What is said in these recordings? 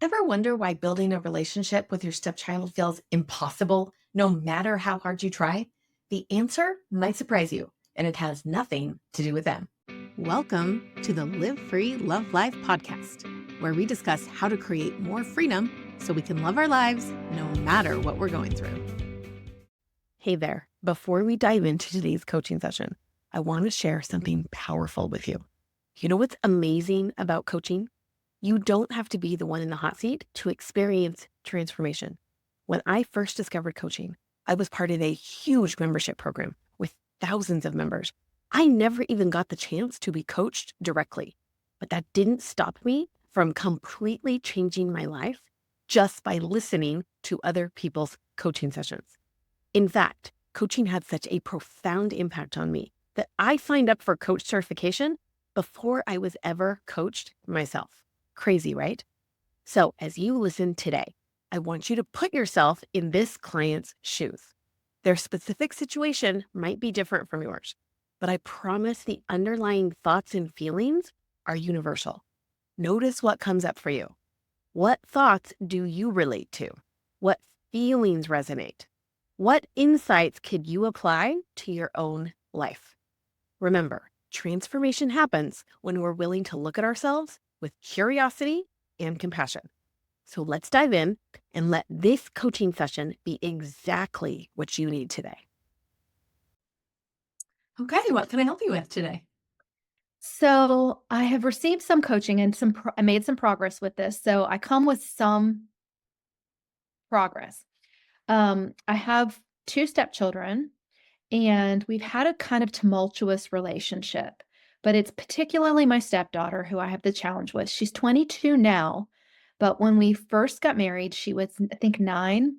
Ever wonder why building a relationship with your stepchild feels impossible no matter how hard you try? The answer might surprise you, and it has nothing to do with them. Welcome to the Live Free, Love Life podcast, where we discuss how to create more freedom so we can love our lives no matter what we're going through. Hey there. Before we dive into today's coaching session, I want to share something powerful with you. You know what's amazing about coaching? You don't have to be the one in the hot seat to experience transformation. When I first discovered coaching, I was part of a huge membership program with thousands of members. I never even got the chance to be coached directly, but that didn't stop me from completely changing my life just by listening to other people's coaching sessions. In fact, coaching had such a profound impact on me that I signed up for coach certification before I was ever coached myself. Crazy, right? So as you listen today, I want you to put yourself in this client's shoes. Their specific situation might be different from yours, but I promise the underlying thoughts and feelings are universal. Notice what comes up for you. What thoughts do you relate to? What feelings resonate? What insights could you apply to your own life? Remember, transformation happens when we're willing to look at ourselves with curiosity and compassion. So let's dive in and let this coaching session be exactly what you need today. Okay, what can I help you with today? So I have received some coaching and I made some progress with this. So I come with some progress. I have two stepchildren, and we've had a kind of tumultuous relationship. But it's particularly my stepdaughter who I have the challenge with. She's 22 now, but when we first got married, she was I think 9,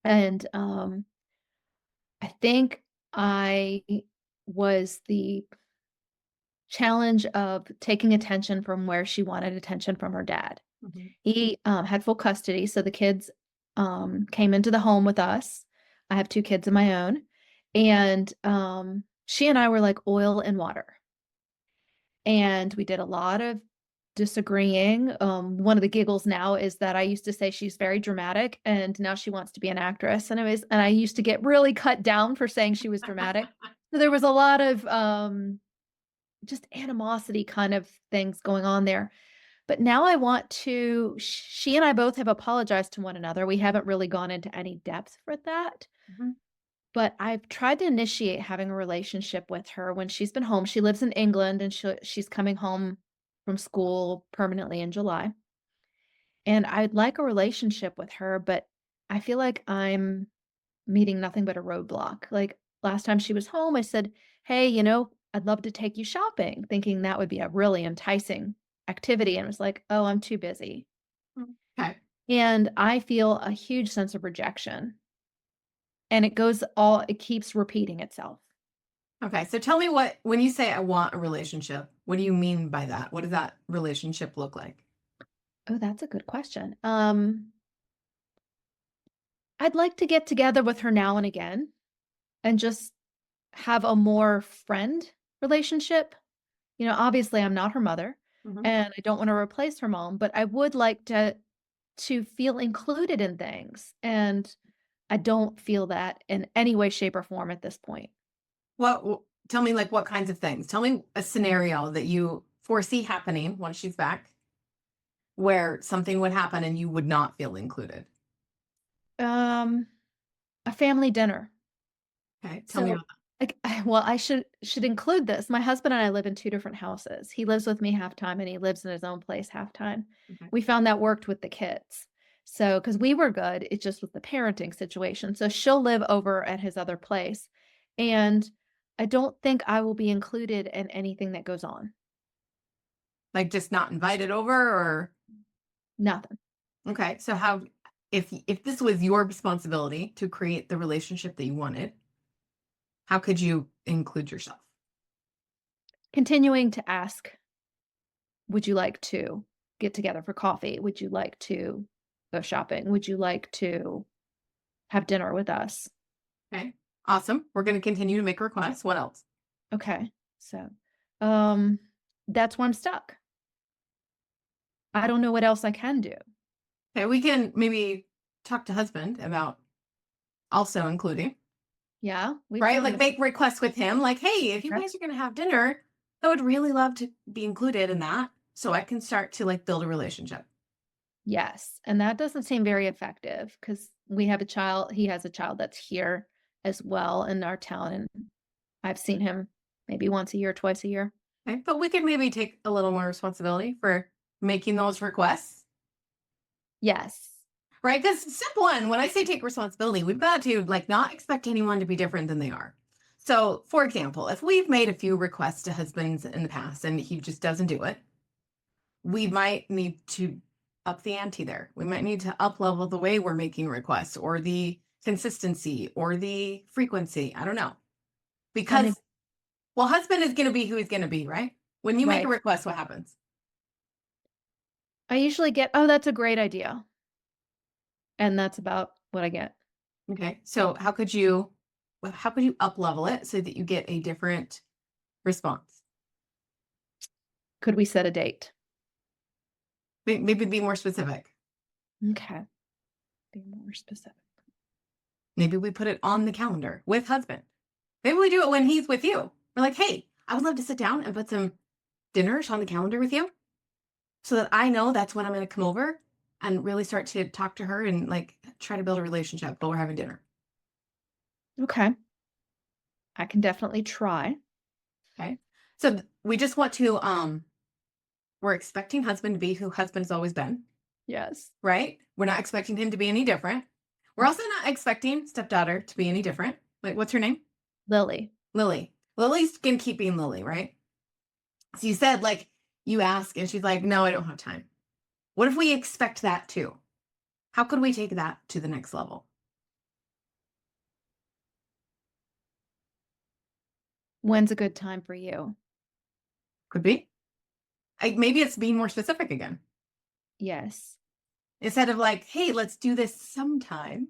and I think I was the challenge of taking attention from where she wanted attention from her dad. Mhm. He, had full custody, so the kids, came into the home with us. I have 2 kids of my own, and, she and I were like oil and water, and we did a lot of disagreeing. One of the giggles now is that I used to say she's very dramatic, and now she wants to be an actress, and I used to get really cut down for saying she was dramatic. So there was a lot of, just animosity kind of things going on there. But now I want to she and I both have apologized to one another. We haven't really gone into any depth for that, Mhm. but I've tried to initiate having a relationship with her when she's been home. She lives in England, and she's coming home from school permanently in July. And I'd like a relationship with her, but I feel like I'm meeting nothing but a roadblock. Like last time she was home, I said, "Hey, I'd love to take you shopping," thinking that would be a really enticing activity. And it was like, "Oh, I'm too busy." Okay. And I feel a huge sense of rejection. And it keeps repeating itself. Okay. So tell me when you say I want a relationship, what do you mean by that? What does that relationship look like? Oh, that's a good question. I'd like to get together with her now and again and just have a more friend relationship. Obviously I'm not her mother, Mhm. and I don't want to replace her mom, but I would like to feel included in things, and I don't feel that in any way, shape, or form at this point. Tell me like what kinds of things? Tell me a scenario that you foresee happening once she's back where something would happen and you would not feel included. Um, a family dinner. Okay. Tell me So, about like, well, I should include this. My husband and I live in 2 different houses. He lives with me half time, and he lives in his own place half time. that. We found that worked with the kids. So, because we were good, it's just with the parenting situation. So she'll live over at his other place, and I don't think I will be included in anything that goes on. Like, just not invited over or Nothing. okay, so how if this was your responsibility to create the relationship that you wanted, how could you include yourself? Continuing to ask, "Would you like to get together for coffee? Would you like to go shopping? Would you like to have dinner with us?" Okay. Awesome. We're gonna continue to make requests. What else? Okay. So, um, that's where I'm stuck. I don't know what else I can do. Okay, we can maybe talk to husband about also including, Yeah, we've right? talked Like about make requests with him, like, hey, if you that. guys are gonna have dinner, I would really love to be included in that. So I can start to like build a relationship. Yes, and that doesn't seem very effective because we have a child he has a child that's here as well in our town, and I've seen him maybe once a year, twice a year. Okay. But we could maybe take a little more responsibility for making those requests. Yes. Right? Because step one, when I say take responsibility, we've got to like not expect anyone to be different than they are. So, for example, if we've made a few requests to husbands in the past and he just doesn't do it, we might need to up the ante there. We might need to up level the way we're making requests or the consistency or the frequency. I don't know. Tell me Because, well, husband is going to be who he's going to be, right? When you make a right. request, what happens? I usually get, "Oh, that's a great idea." And that's about what I get. Okay. So, how could you up level it so that you get a different response? Could we set a date? Maybe be more specific. Okay. Be more specific. Maybe we put it on the calendar with husband. Maybe we do it when he's with you. We're like, hey, I would love to sit down and put some dinners on the calendar with you so that I know that's when I'm going to come over and really start to talk to her and like try to build a relationship while we're having dinner. Okay. I can definitely try. Okay. So we just want to, we're expecting husband to be who husband has always been, Yes. right? We're not expecting him to be any different. We're also not expecting stepdaughter to be any different. Like, what's her name? Lily. Lily. Lily's going to keep being Lily, right? So you said, like, you ask, and she's like, no, I don't have time. What if we expect that too? How could we take that to the next level? When's a good time for you? Could be. Like, maybe it's being more specific again. Yes. Instead of like, hey, let's do this sometime.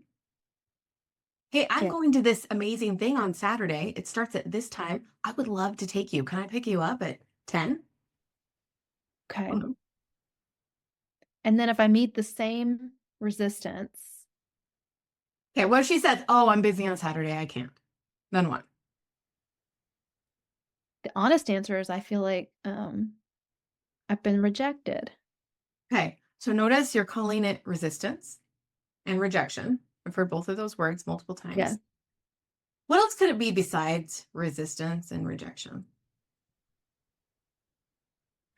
Hey, I'm Yeah. going to this amazing thing on Saturday. It starts at this time. I would love to take you. Can I pick you up at 10? Okay. And then if I meet the same resistance, Okay, what if she says, oh, I'm busy on Saturday. I can't. Then what? the honest answer is I feel like I've been rejected. Okay, so notice you're calling it resistance and rejection. I've heard both of those words multiple Yeah. times. What else could it be besides resistance and rejection?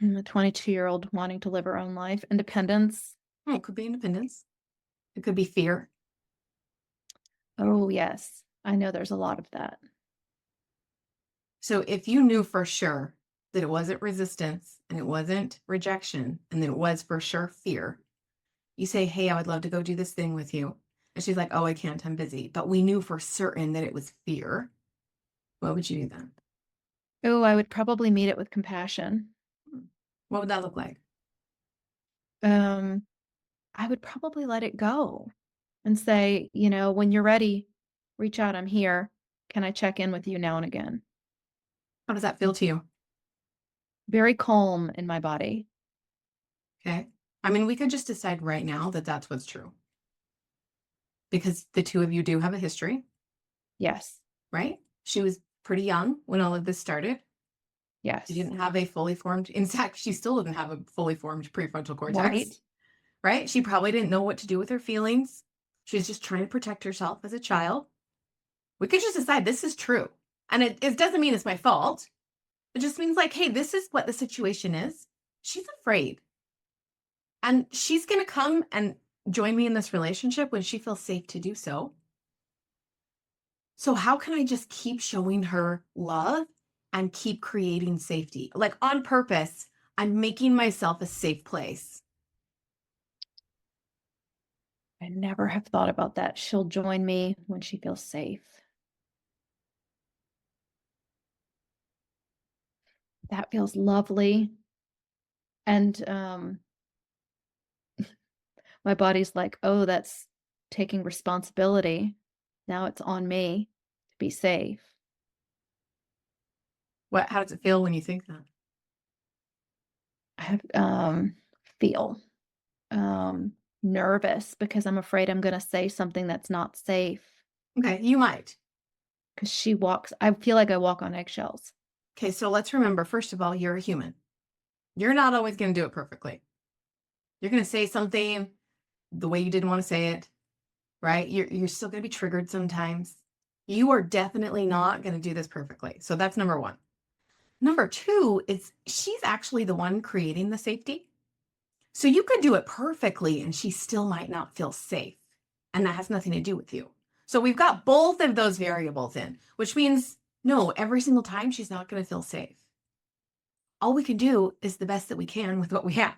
I'm a 22-year-old wanting to live her own life, independence. Oh, it could be independence. It could be fear. Oh, yes. I know there's a lot of that. So if you knew for sure that it wasn't resistance and it wasn't rejection and that it was for sure fear, you say, hey, I would love to go do this thing with you. And she's like, oh, I can't, I'm busy. But we knew for certain that it was fear. What would you do then? Oh, I would probably meet it with compassion. Hmm. What would that look like? Um, I would probably let it go and say, when you're ready, reach out. I'm here. Can I check in with you now and again? How does that feel to you? Very calm in my body. Okay. I mean, we could just decide right now that that's what's true because the two of you do have a history, Yes. right? She was pretty young when all of this started. She Yes. didn't have a fully formed, in fact, she still didn't have a fully formed prefrontal Right. cortex, right? She probably didn't know what to do with her feelings. She was just trying to protect herself as a child. We could just decide this is true. And it doesn't mean it's my fault. It just means like, hey, this is what the situation is. She's afraid. And she's going to come and join me in this relationship when she feels safe to do so. So how can I just keep showing her love and keep creating safety? Like on purpose, I'm making myself a safe place. I never have thought about that. She'll join me when she feels safe. That feels lovely. And my body's like, oh, that's taking responsibility. Now it's on me to be safe. How does it feel when you think that? I have feel. Um, nervous because I'm afraid I'm gonna say something that's not safe. Okay, you might. Because I feel like I walk on eggshells. Okay, so let's remember, first of all, you're a human. You're not always going to do it perfectly. You're going to say something the way you didn't want to say it, right? You're still going to be triggered sometimes. You are definitely not going to do this perfectly. So that's number one. Number two is she's actually the one creating the safety. So you could do it perfectly and she still might not feel safe. And that has nothing to do with you. So we've got both of those variables in, which means no, every single time she's not going to feel safe. All we can do is the best that we can with what we have.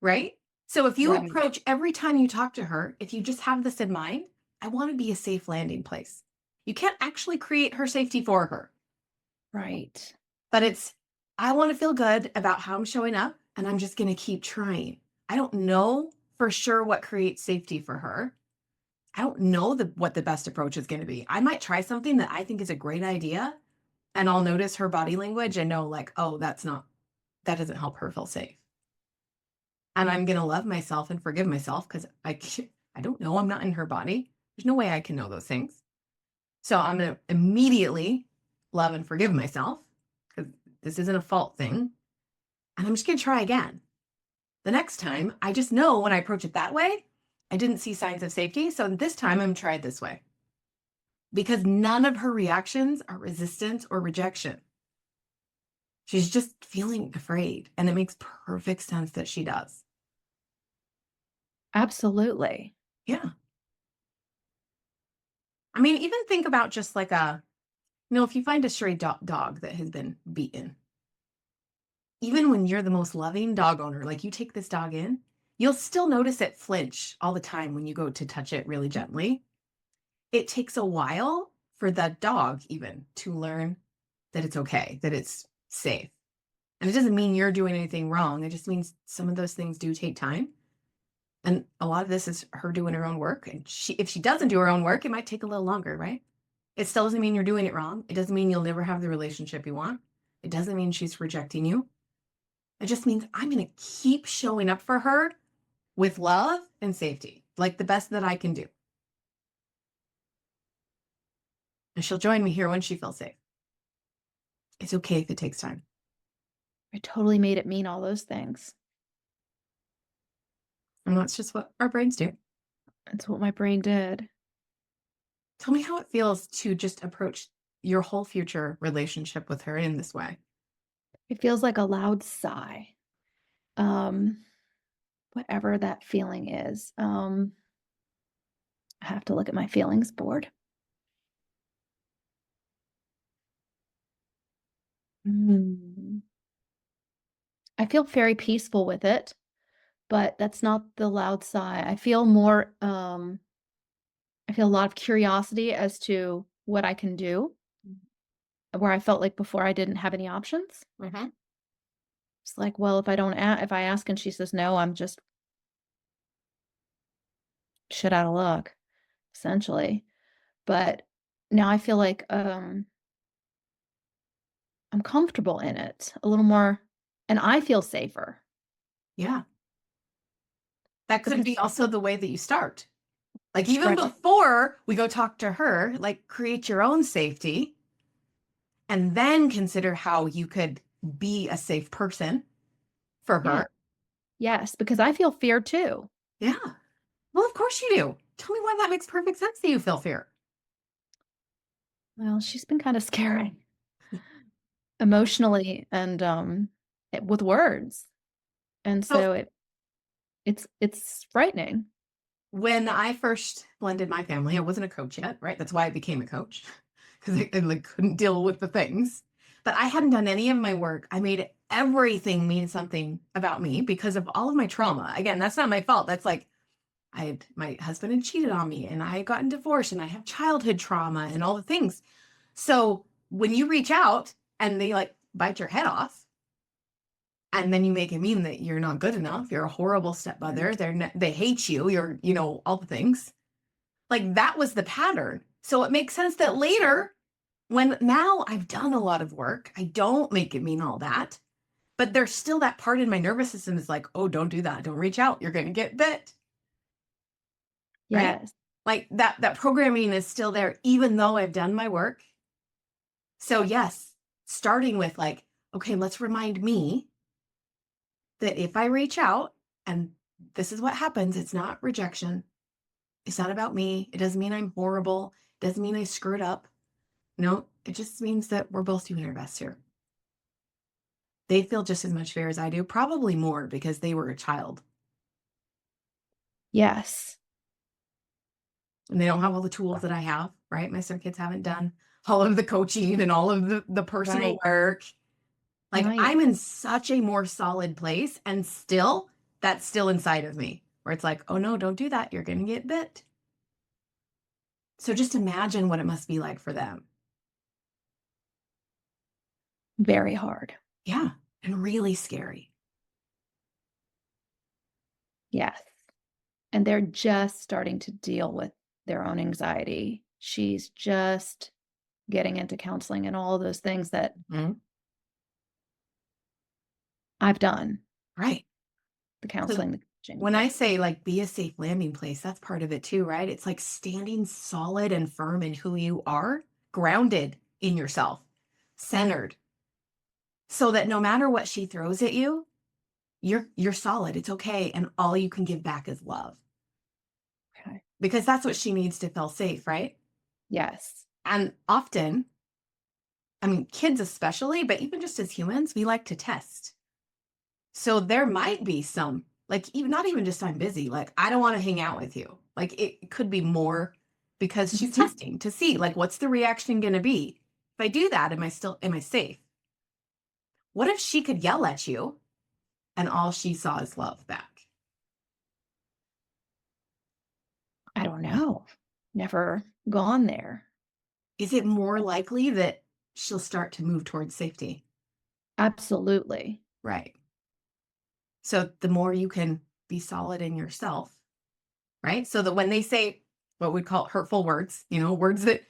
Right? So if you Right. approach every time you talk to her, if you just have this in mind, I want to be a safe landing place. You can't actually create her safety for her, Right. but it's, I want to feel good about how I'm showing up and I'm just going to keep trying. I don't know for sure what creates safety for her. I don't know what the best approach is going to be. I might try something that I think is a great idea and I'll notice her body language and know like, oh, that doesn't help her feel safe. And I'm going to love myself and forgive myself because I don't know. I'm not in her body. There's no way I can know those things. So I'm going to immediately love and forgive myself because this isn't a fault thing. And I'm just going to try again. The next time, I just know when I approach it that way, I didn't see signs of safety. So this time I'm going to try it this way because none of her reactions are resistance or rejection. She's just feeling afraid. And it makes perfect sense that she does. Absolutely. Yeah. I mean, even think about just like if you find a stray dog that has been beaten, even when you're the most loving dog owner, like you take this dog in, you'll still notice it flinch all the time when you go to touch it really gently. It takes a while for the dog even to learn that it's okay, that it's safe. And it doesn't mean you're doing anything wrong. It just means some of those things do take time. And a lot of this is her doing her own work. And if she doesn't do her own work, it might take a little longer, right? It still doesn't mean you're doing it wrong. It doesn't mean you'll never have the relationship you want. It doesn't mean she's rejecting you. It just means I'm going to keep showing up for her with love and safety, like the best that I can do. And she'll join me here when she feels safe. It's okay if it takes time. I totally made it mean all those things. And that's just what our brains do. That's what my brain did. Tell me how it feels to just approach your whole future relationship with her in this way. It feels like a loud sigh. Um, whatever that feeling is. I have to look at my feelings board. Mm. I feel very peaceful with it, but that's not the loud sigh. I feel more, I feel a lot of curiosity as to what I can do, where I felt like before I didn't have any options. Mm-hmm. It's like, well, if I ask and she says no, I'm just shit out of luck, essentially. But now I feel like I'm comfortable in it a little more, and I feel safer. Yeah. That could be also the way that you start. Like even Right. before we go talk to her, like create your own safety and then consider how you could be a safe person for Yeah. her. Yes, because I feel fear too. Yeah. Well, of course you do. Tell me why that makes perfect sense that you feel fear. Well, she's been kind of scary emotionally and with words. And So so it's frightening. when I first blended my family, I wasn't a coach yet, right? That's why I became a coach because I like couldn't deal with the things. But I hadn't done any of my work. I made everything mean something about me because of all of my trauma. Again, that's not my fault. That's like my husband had cheated on me and I had gotten divorced and I have childhood trauma and all the things. So when you reach out and they like bite your head off and then you make it mean that you're not good enough, you're a horrible stepmother, they hate you, you're, all the things. Like that was the pattern. So it makes sense that later when now I've done a lot of work, I don't make it mean all that. But there's still that part in my nervous system is like, oh, don't do that. Don't reach out. You're going to get bit. Right? Yes. Like that programming is still there, even though I've done my work. So yes, starting with like, okay, let's remind me that if I reach out and this is what happens, it's not rejection. It's not about me. It doesn't mean I'm horrible. It doesn't mean I screwed up. No, it just means that we're both doing our best here. They feel just as much fear as I do, probably more because they were a child Yes. and they don't have all the tools that I have, right? My stepkids haven't done all of the coaching and all of the personal work. Like I'm in such a more solid place, and still that's still inside of me where it's like, oh no, don't do that. You're going to get bit. So just imagine what it must be like for them. Very hard. Yeah. And really scary. Yes. And they're just starting to deal with their own anxiety. She's just getting into counseling and all those things that I've done. Right. The counseling, the coaching. When I say like be a safe landing place, that's part of it too, right? It's like standing solid and firm in who you are, grounded in yourself, centered, so that no matter what she throws at you, you're solid. It's okay. And all you can give back is love. Okay. Because that's what she needs to feel safe, right? Yes. And often, I mean, kids especially, but even just as humans, we like to test. So there might be some, like, even not even just I'm busy, like, I don't want to hang out with you. Like, it could be more because she's testing to see, like, what's the reaction going to be? If I do that, am I safe? What if she could yell at you and all she saw is love back? I don't know. Never gone there. Is it more likely that she'll start to move towards safety? Absolutely. Right. So the more you can be solid in yourself, right? So that when they say what we call hurtful words, words that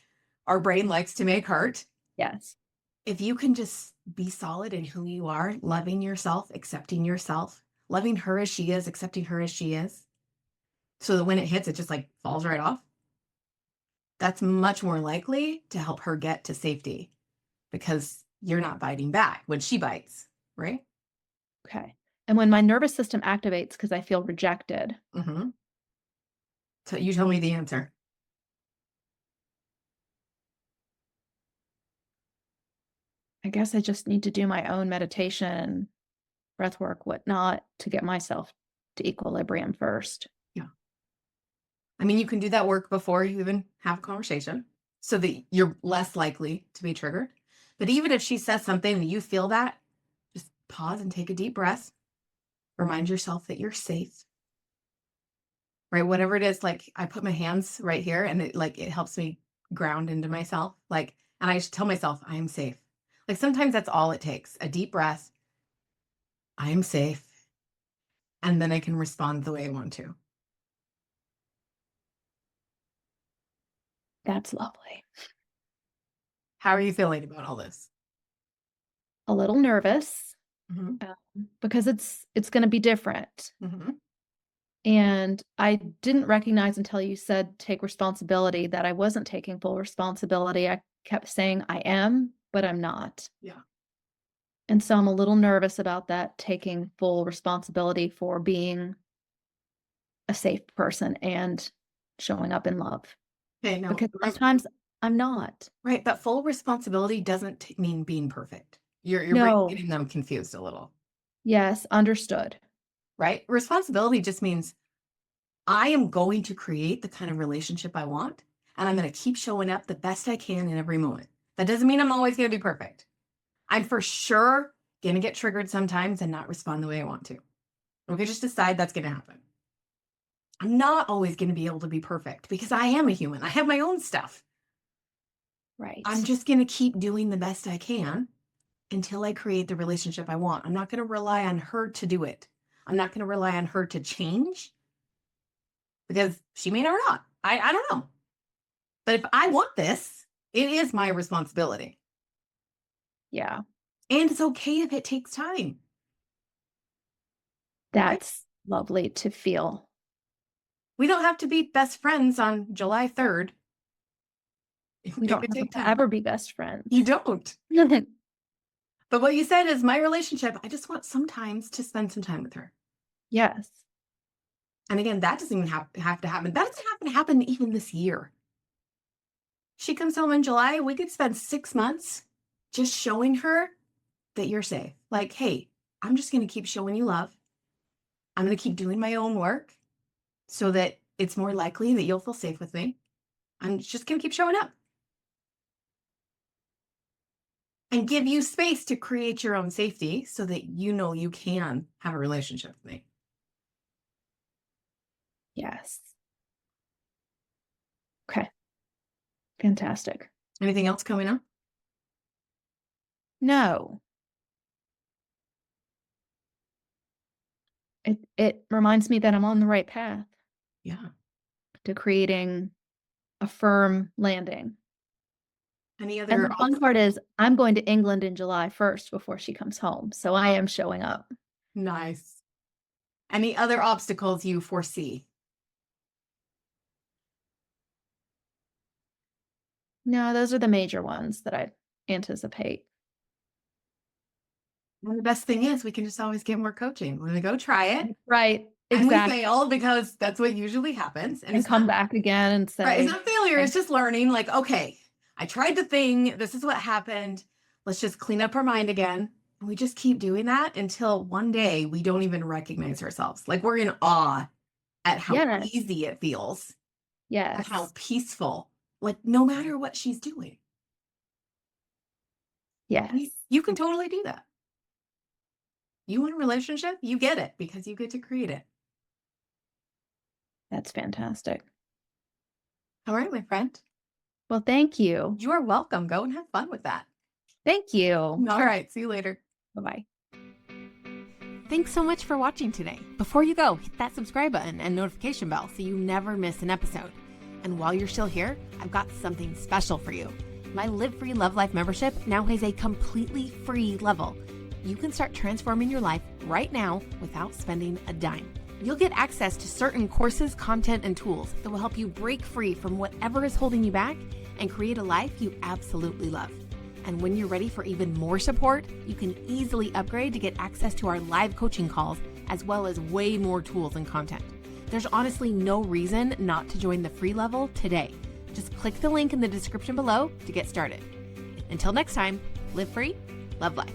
our brain likes to make hurt. Yes. If you can just be solid in who you are, loving yourself, accepting yourself, loving her as she is, accepting her as she is, so that when it hits, it just like falls right off. That's much more likely to help her get to safety because you're not biting back when she bites, right? Okay. And when my nervous system activates because I feel rejected. Mm-hmm. So you tell me the answer. I guess I just need to do my own meditation, breath work, whatnot, to get myself to equilibrium first. Yeah. I mean, you can do that work before you even have a conversation so that you're less likely to be triggered. But even if she says something and you feel that, just pause and take a deep breath. Remind yourself that you're safe. Right? Whatever it is, like I put my hands right here and it helps me ground into myself. Like, and I just tell myself, I am safe. Like sometimes that's all it takes. A deep breath. I am safe. And then I can respond the way I want to. That's lovely. How are you feeling about all this? A little nervous Mm-hmm. because it's going to be different. Mm-hmm. And I didn't recognize until you said take responsibility that I wasn't taking full responsibility. I kept saying I am, but I'm not. Yeah. And so I'm a little nervous about that, taking full responsibility for being a safe person and showing up in love. Okay, no. Because sometimes I'm not. Right, but full responsibility doesn't mean being perfect. You're No. getting them confused a little. Yes, understood. Right? Responsibility just means I am going to create the kind of relationship I want, and I'm going to keep showing up the best I can in every moment. That doesn't mean I'm always going to be perfect. I'm for sure going to get triggered sometimes and not respond the way I want to. Okay, just decide that's going to happen. I'm not always going to be able to be perfect because I am a human. I have my own stuff. Right. I'm just going to keep doing the best I can until I create the relationship I want. I'm not going to rely on her to do it. I'm not going to rely on her to change because she may or not. I don't know. But if I want this, it is my responsibility. Yeah. And it's okay if it takes time. That's lovely to feel. We don't have to be best friends on July 3rd. We don't have to ever be best friends. You don't. But what you said is my relationship. I just want sometimes to spend some time with her. Yes. And again, that doesn't even have to happen. That doesn't have to happen even this year. She comes home in July. We could spend 6 months just showing her that you're safe. Like, hey, I'm just going to keep showing you love. I'm going to keep doing my own work so that it's more likely that you'll feel safe with me. I'm just going to keep showing up. And give you space to create your own safety so that you know you can have a relationship with me. Yes. Okay. Fantastic. Anything else coming up? No. It reminds me that I'm on the right path. Yeah. To creating a firm landing. Any And other the fun part is I'm going to England in July 1st before she comes home. So I am showing up. Nice. Any other obstacles you foresee? No, those are the major ones that I anticipate. And the best thing is we can just always get more coaching. We're going to go try it. Right. And Exactly. we fail because that's what usually happens. And come back again and say. Right. It's not failure. It's just learning. Like, okay, I tried the thing. This is what happened. Let's just clean up our mind again. And we just keep doing that until one day we don't even recognize ourselves. Like we're in awe at how easy it feels. Yes. At how peaceful. Like no matter what she's doing. Yes. You can totally do that. You want a relationship? You get it because you get to create it. That's fantastic. All right, my friend. Well, thank you. You are welcome. Go and have fun with that. Thank you. All right. See you later. Bye-bye. Thanks so much for watching today. Before you go, hit that subscribe button and notification bell so you never miss an episode. And while you're still here, I've got something special for you. My Live Free Love Life membership now has a completely free level. You can start transforming your life right now without spending a dime. You'll get access to certain courses, content, and tools that will help you break free from whatever is holding you back and create a life you absolutely love. And when you're ready for even more support, you can easily upgrade to get access to our live coaching calls, as well as way more tools and content. There's honestly no reason not to join the free level today. Just click the link in the description below to get started. Until next time, live free, love life.